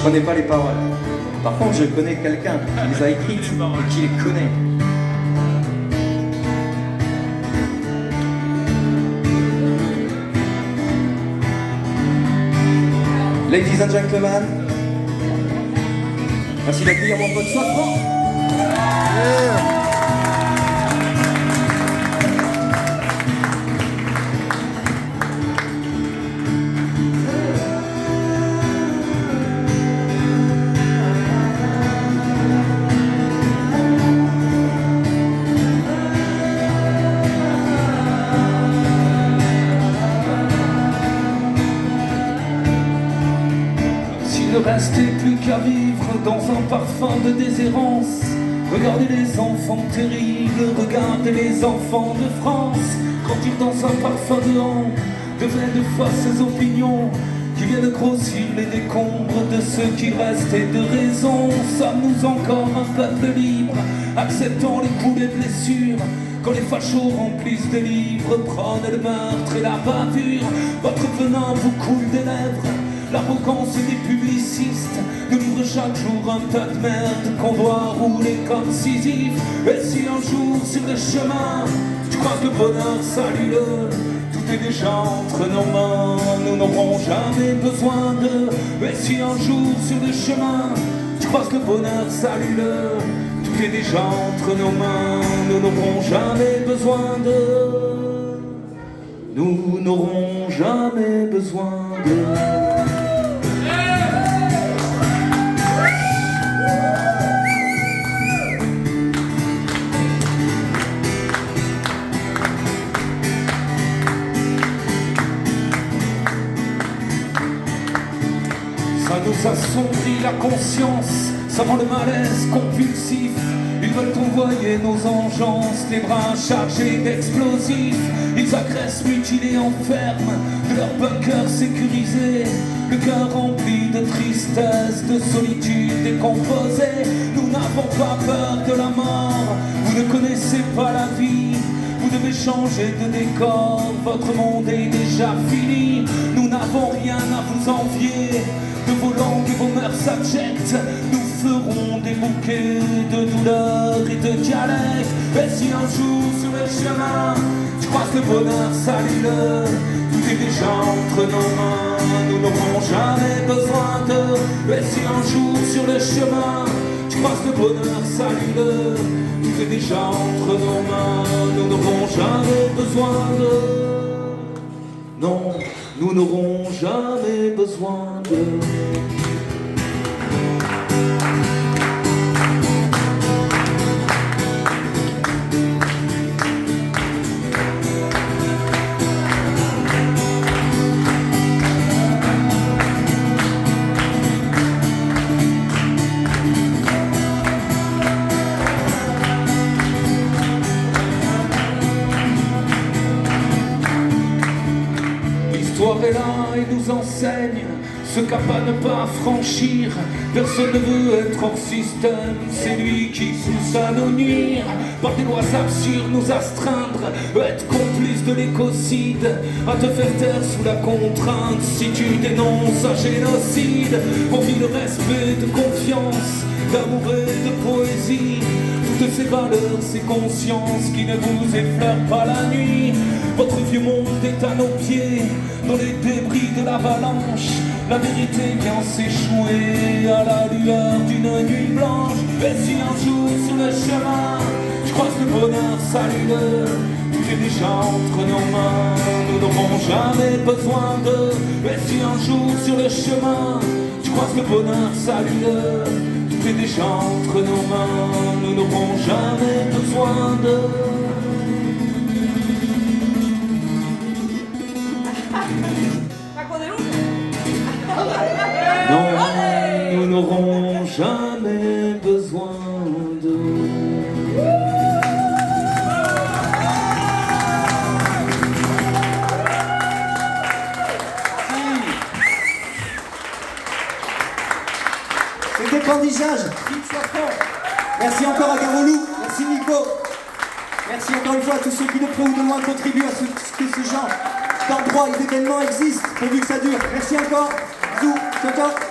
Je connais pas les paroles. Par contre, je connais quelqu'un qui les a écrites et qui les connaît. Ladies and gentlemen, merci d'accueillir mon pote Safran. Ne restait plus qu'à vivre dans un parfum de déshérence. Regardez les enfants terribles, regardez les enfants de France grandir dans un parfum de honte, de vraies de fausses opinions qui viennent grossir les décombres de ceux qui restent et de raison. Sommes-nous encore un peuple libre, acceptant les coups, les blessures, quand les fachos remplissent des livres, prônent le meurtre et la bavure. Votre venin vous coule des lèvres, l'arrogance des publicistes nous livre chaque jour un tas de merde qu'on doit rouler comme Sisyphe. Et si un jour sur le chemin tu crois que le bonheur, salue-le, tout est déjà entre nos mains, nous n'aurons jamais besoin d'eux. Et si un jour sur le chemin tu crois que le bonheur, salue-le, tout est déjà entre nos mains, nous n'aurons jamais besoin d'eux. Nous n'aurons jamais besoin d'eux. Ça nous assombrit la conscience, ça rend le malaise compulsif. Ils veulent envoyer nos engeances, les bras chargés d'explosifs. Ils agressent, mutilent et enferment de leur bunker sécurisé, le cœur rempli de tristesse, de solitude décomposée. Nous n'avons pas peur de la mort, vous ne connaissez pas la vie. Vous devez changer de décor, votre monde est déjà fini. Nous n'avons rien à vous envier de vos langues et vos mœurs abjectes. Nous ferons des bouquets de douleurs et de dialectes. Et si un jour sur le chemin tu crois que le bonheur, salue-le, tout est déjà entre nos mains, nous n'aurons jamais besoin d'eux. Et si un jour sur le chemin tu crois que le bonheur, salue-le, tout est déjà entre nos mains, nous n'aurons jamais besoin d'eux. Non, nous n'aurons jamais besoin d'eux. L'histoire est là et nous enseigne ce qu'à pas ne pas franchir. Personne ne veut être hors système, c'est lui qui pousse à nous nuire. Par des lois absurdes nous astreindre, être complice de l'écocide, à te faire taire sous la contrainte si tu dénonces un génocide. Envie de respect, de confiance, d'amour et de poésie, toutes ces valeurs, ces consciences qui ne vous effleurent pas la nuit. Votre vieux monde est à nos pieds, dans les débris de l'avalanche. La vérité vient s'échouer à la lueur d'une nuit blanche. Et si un jour sur le chemin je croise le bonheur, salue-le, tout est déjà entre nos mains, nous n'aurons jamais besoin d'eux. Et si un jour sur le chemin tu croises le bonheur, salue-le, tout est déjà entre nos mains, nous n'aurons jamais besoin d'eux. Non, nous n'aurons jamais besoin d'eux. C'était Bandisage, merci encore à Garolou, merci Nico, merci encore une fois à tous ceux qui de près ou de loin contribuent à ce que ce genre d'endroit et d'événements existent, pourvu que ça dure. Merci encore, bisous, ciao ciao.